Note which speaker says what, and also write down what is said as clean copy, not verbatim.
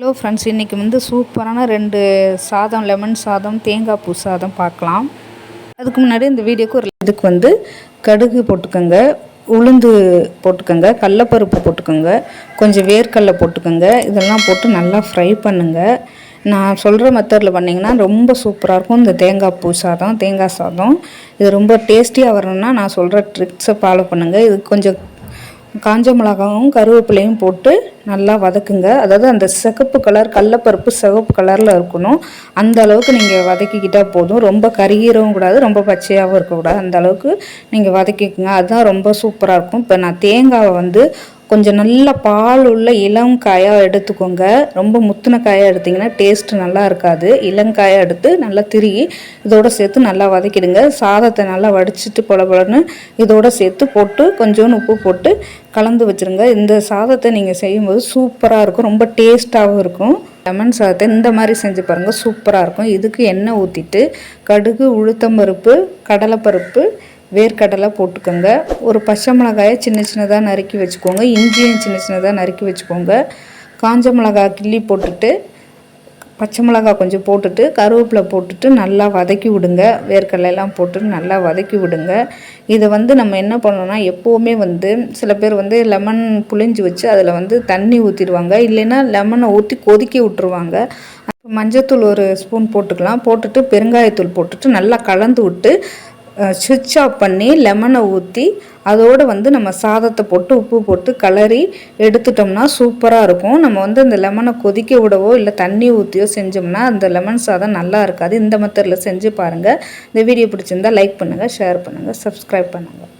Speaker 1: Hello friends, இன்றைக்கி வந்து சூப்பரான 2 சாதம், லெமன் சாதம், தேங்காய் பூ சாதம் பார்க்கலாம். அதுக்கு முன்னாடி இந்த வீடியோக்கு இதுக்கு வந்து கடுகு போட்டுக்கோங்க, உளுந்து போட்டுக்கோங்க, கடலப்பருப்பு போட்டுக்கோங்க, கொஞ்சம் வேர்க்கடலை போட்டுக்கோங்க. இதெல்லாம் போட்டு நல்லா ஃப்ரை பண்ணுங்கள். நான் சொல்கிற மெத்தடில் பண்ணிங்கன்னா ரொம்ப சூப்பராக இருக்கும் இந்த தேங்காய் பூ சாதம், தேங்காய் சாதம். இது ரொம்ப டேஸ்டியாக வரணும்னா நான் சொல்கிற ட்ரிக்ஸை ஃபாலோ பண்ணுங்கள். இது கொஞ்சம் காஞ்ச மிளகாவும் கருவேப்பிலையும் போட்டு நல்லா வதக்குங்க. அதாவது அந்த சிகப்பு கலர், கடலப்பருப்பு சிகப்பு கலரில் இருக்கணும். அந்த அளவுக்கு நீங்கள் வதக்கிக்கிட்டால் போதும். ரொம்ப கருகீரவும் கூடாது, ரொம்ப பச்சையாகவும் இருக்கக்கூடாது. அந்த அளவுக்கு நீங்கள் வதக்கிக்கோங்க. அதுதான் ரொம்ப சூப்பராக இருக்கும். இப்போ நான் தேங்காவை வந்து கொஞ்சம் நல்ல பால் உள்ள இளம் காயாக எடுத்துக்கோங்க. ரொம்ப முத்தின காயாக எடுத்திங்கன்னா டேஸ்ட்டு நல்லா இருக்காது. இளங்காயாக எடுத்து நல்லா திருகி இதோடு சேர்த்து நல்லா வதக்கிடுங்க. சாதத்தை நல்லா வடிச்சிட்டு பொலன்னு இதோடு சேர்த்து போட்டு கொஞ்சோண்டு உப்பு போட்டு கலந்து வச்சுருங்க. இந்த சாதத்தை நீங்கள் செய்யும்போது சூப்பராக இருக்கும், ரொம்ப டேஸ்ட்டாகவும் இருக்கும். லெமன் சாதத்தை இந்த மாதிரி செஞ்சு பாருங்கள், சூப்பராக இருக்கும். இதுக்கு எண்ணெய் ஊற்றிட்டு கடுகு, உளுத்தம்பருப்பு, கடலைப்பருப்பு, வேர்க்கடலை போட்டுக்கோங்க. ஒரு பச்சை மிளகாயை சின்ன சின்னதாக நறுக்கி வச்சுக்கோங்க. இஞ்சியும் சின்ன சின்னதாக நறுக்கி வச்சுக்கோங்க. காஞ்ச மிளகாய் கிள்ளி போட்டுட்டு, பச்சை மிளகாய் கொஞ்சம் போட்டுட்டு, கருவேப்பிலை போட்டுட்டு நல்லா வதக்கி விடுங்க. வேர்க்கடலையெல்லாம் போட்டு நல்லா வதக்கி விடுங்க. இதை வந்து நம்ம என்ன பண்ணோன்னா, எப்போவுமே வந்து சில பேர் வந்து லெமன் புளிஞ்சு வச்சு அதில் வந்து தண்ணி ஊற்றிடுவாங்க, இல்லைன்னா லெமனை ஊற்றி கொதிக்க விட்டுருவாங்க. மஞ்சத்தூள் ஒரு ஸ்பூன் போட்டுக்கலாம். போட்டுட்டு பெருங்காயத்தூள் போட்டுட்டு நல்லா கலந்து விட்டு ஸ்விட்ச் ஆஃப் பண்ணி லெமனை ஊற்றி அதோடு வந்து நம்ம சாதத்தை போட்டு உப்பு போட்டு கலரி எடுத்துட்டோம்னா சூப்பராக இருக்கும். நம்ம வந்து அந்த லெமனை கொதிக்க விடவோ இல்லை தண்ணி ஊற்றியோ செஞ்சோம்னா அந்த லெமன் சாதம் நல்லா இருக்காது. இந்த மெத்தடில் செஞ்சு பாருங்கள். இந்த வீடியோ பிடிச்சிருந்தால் லைக் பண்ணுங்கள், ஷேர் பண்ணுங்கள், சப்ஸ்கிரைப் பண்ணுங்கள்.